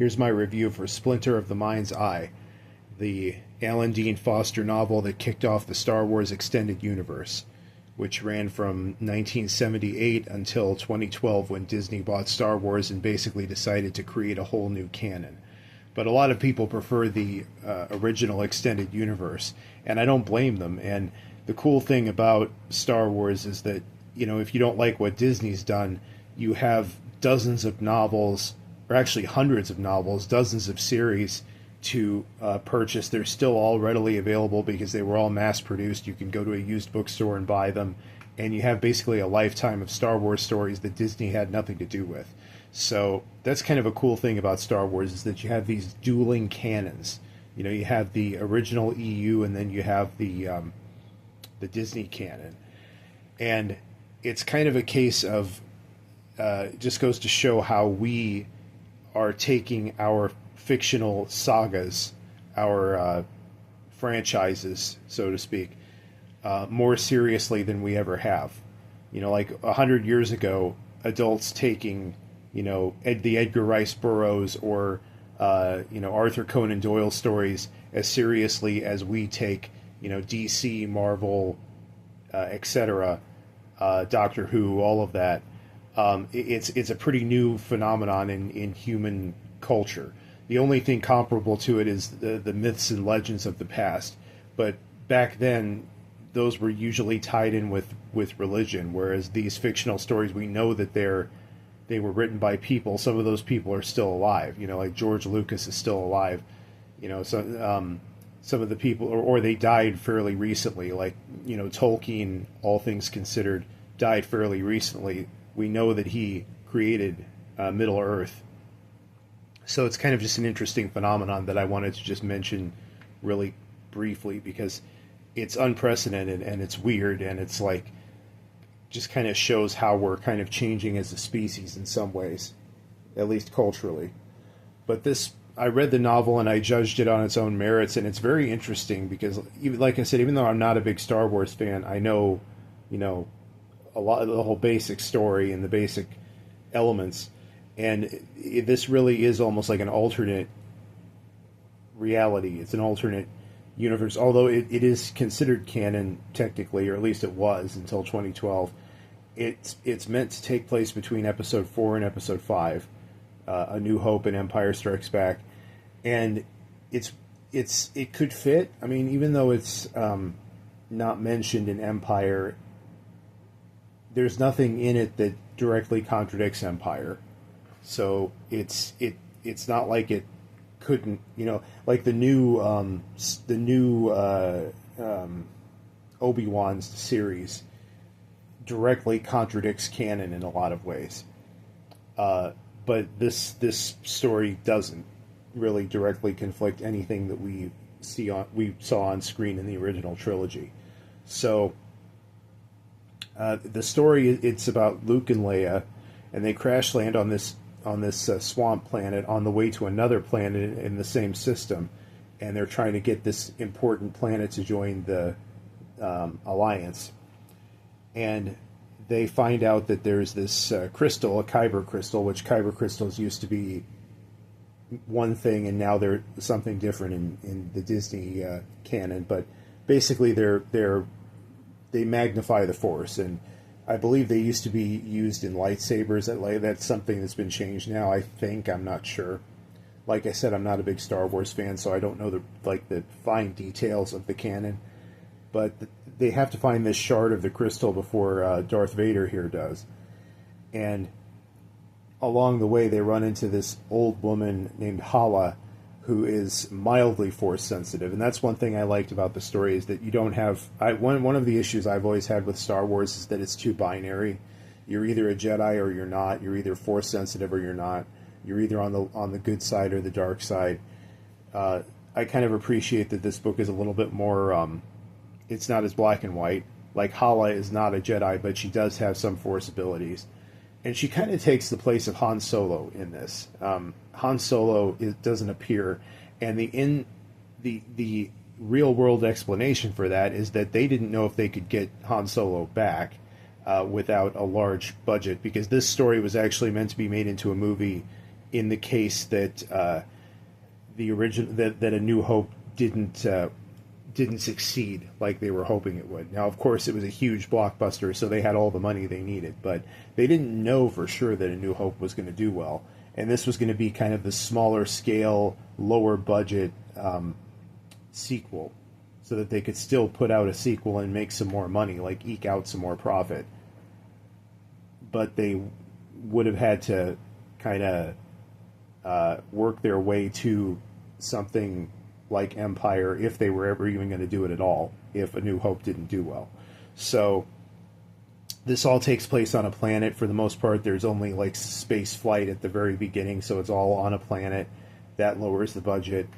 Here's my review for Splinter of the Mind's Eye, the Alan Dean Foster novel that kicked off the Star Wars Extended Universe, which ran from 1978 until 2012 when Disney bought Star Wars and basically decided to create a whole new canon. But a lot of people prefer the original Extended Universe, and I don't blame them. And the cool thing about Star Wars is that, you know, if you don't like what Disney's done, you have dozens of novels, or actually hundreds of novels, dozens of series to purchase. They're still all readily available because they were all mass produced. You can go to a used bookstore and buy them, and you have basically a lifetime of Star Wars stories that Disney had nothing to do with. So that's kind of a cool thing about Star Wars, is that you have these dueling canons. You know, you have the original EU, and then you have the Disney canon, and it's kind of a case of it just goes to show how we are taking our fictional sagas, our franchises, so to speak, more seriously than we ever have. You know, like 100 years ago, adults taking, you know, the Edgar Rice Burroughs or, you know, Arthur Conan Doyle stories as seriously as we take, you know, DC, Marvel, etc., Doctor Who, all of that. It's a pretty new phenomenon in human culture. The only thing comparable to it is the myths and legends of the past. But back then, those were usually tied in with religion, whereas these fictional stories, we know that they were written by people. Some of those people are still alive. You know, like George Lucas is still alive. You know, so some of the people, or they died fairly recently. Like, you know, Tolkien, all things considered, died fairly recently. We know that he created Middle Earth. So it's kind of just an interesting phenomenon that I wanted to just mention really briefly, because it's unprecedented and it's weird, and it's like just kind of shows how we're kind of changing as a species in some ways, at least culturally. But this, I read the novel and I judged it on its own merits, and it's very interesting because, even, like I said, even though I'm not a big Star Wars fan, I know, you know, a lot of the whole basic story and the basic elements. And this really is almost like an alternate reality. It's an alternate universe, although it is considered canon technically, or at least it was until 2012. It's meant to take place between Episode 4 and Episode 5, A New Hope and Empire Strikes Back, and it could fit. I mean, even though it's not mentioned in Empire, there's nothing in it that directly contradicts Empire. So it's not like it couldn't, you know, like the new Obi-Wan's series directly contradicts canon in a lot of ways. But this story doesn't really directly conflict anything that we saw on screen in the original trilogy. So the story, it's about Luke and Leia, and they crash land on this swamp planet on the way to another planet in the same system, and they're trying to get this important planet to join the Alliance. And they find out that there's this crystal, a kyber crystal, which kyber crystals used to be one thing, and now they're something different in the Disney canon. But basically, they magnify the Force, and I believe they used to be used in lightsabers. That's something that's been changed now, I think. I'm not sure. Like I said, I'm not a big Star Wars fan, so I don't know the fine details of the canon. But they have to find this shard of the crystal before Darth Vader here does. And along the way, they run into this old woman named Hala, who is mildly Force sensitive. And that's one thing I liked about the story, is that you don't have... One of the issues I've always had with Star Wars is that it's too binary. You're either a Jedi or you're not. You're either Force sensitive or you're not. You're either on the good side or the dark side. I kind of appreciate that this book is a little bit more... it's not as black and white. Like, Hala is not a Jedi, but she does have some Force abilities. And she kind of takes the place of Han Solo in this. Han Solo doesn't appear, and the real world explanation for that is that they didn't know if they could get Han Solo back without a large budget, because this story was actually meant to be made into a movie in the case that the original that A New Hope didn't succeed like they were hoping it would. Now, of course, it was a huge blockbuster, so they had all the money they needed, but they didn't know for sure that A New Hope was going to do well. And this was going to be kind of the smaller scale, lower budget sequel, so that they could still put out a sequel and make some more money, like eke out some more profit. But they would have had to kind of work their way to something like Empire if they were ever even going to do it at all, if A New Hope didn't do well. So this all takes place on a planet. For the most part, there's only like space flight at the very beginning, so it's all on a planet. That lowers the budget.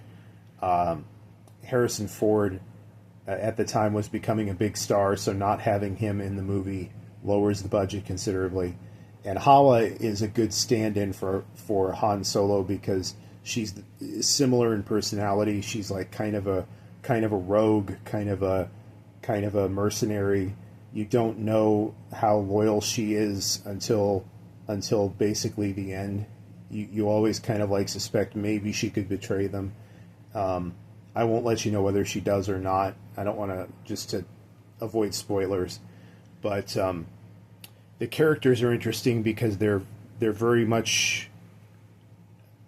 Harrison Ford at the time was becoming a big star, so not having him in the movie lowers the budget considerably. And Hala is a good stand-in for Han Solo because she's similar in personality. She's like kind of a rogue, kind of a mercenary. You don't know how loyal she is until basically the end. You always kind of like suspect maybe she could betray them. I won't let you know whether she does or not. I don't want to avoid spoilers, but the characters are interesting because they're very much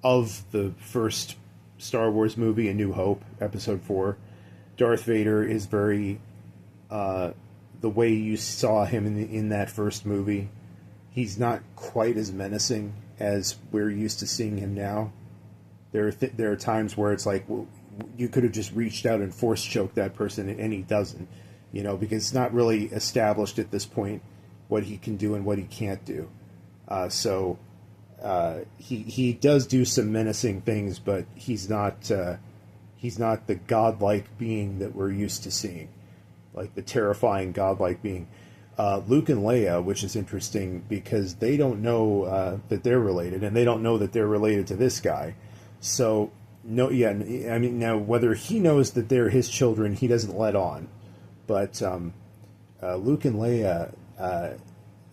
of the first Star Wars movie, A New Hope, Episode 4. Darth Vader is very the way you saw him in that first movie. He's not quite as menacing as we're used to seeing him now. There are times where it's like, well, you could have just reached out and force choked that person, and he doesn't, because it's not really established at this point what he can do and what he can't do. So he does do some menacing things, but he's not the godlike being that we're used to seeing, like the terrifying godlike being. Luke and Leia, which is interesting because they don't know that they're related, and they don't know that they're related to this guy. So no, yeah, I mean, now whether he knows that they're his children, he doesn't let on. But Luke and Leia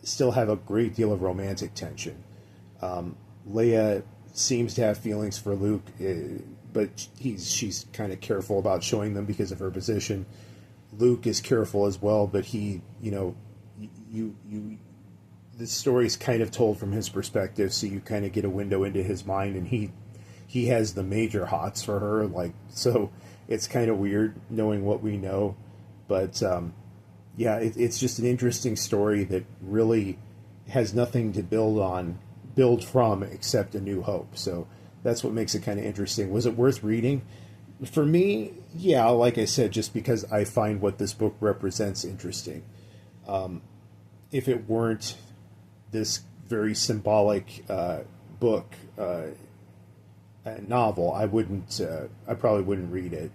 still have a great deal of romantic tension. Leia seems to have feelings for Luke, but she's kind of careful about showing them because of her position. Luke is careful as well, but he, the story's kind of told from his perspective, so you kind of get a window into his mind, and he has the major hots for her, so it's kind of weird knowing what we know. But yeah, it's just an interesting story that really has nothing to build from except A New Hope. So that's what makes it kind of interesting. Was it worth reading? For me, yeah, like I said, just because I find what this book represents interesting. If it weren't this very symbolic book, novel, I probably wouldn't read it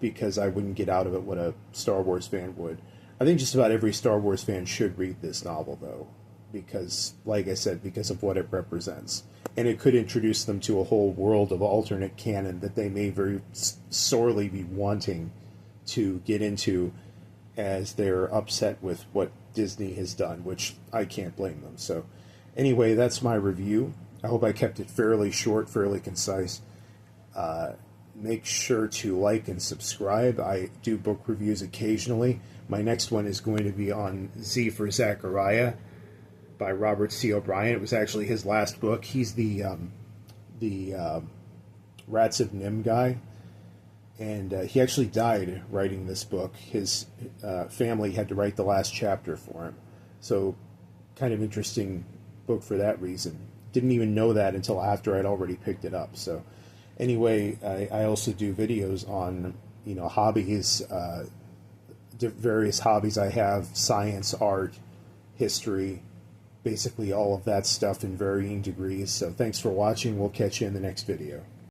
because I wouldn't get out of it what a Star Wars fan would. I think just about every Star Wars fan should read this novel, though, because, like I said, because of what it represents. And it could introduce them to a whole world of alternate canon that they may very sorely be wanting to get into as they're upset with what Disney has done, which I can't blame them. So anyway, that's my review. I hope I kept it fairly short, fairly concise. Make sure to like and subscribe. I do book reviews occasionally. My next one is going to be on Z for Zachariah by Robert C. O'Brien. It was actually his last book. He's the Rats of Nim guy. And he actually died writing this book. His family had to write the last chapter for him. So kind of interesting book for that reason. Didn't even know that until after I'd already picked it up. So anyway, I also do videos on, hobbies, various hobbies I have, science, art, history, basically all of that stuff in varying degrees. So thanks for watching. We'll catch you in the next video.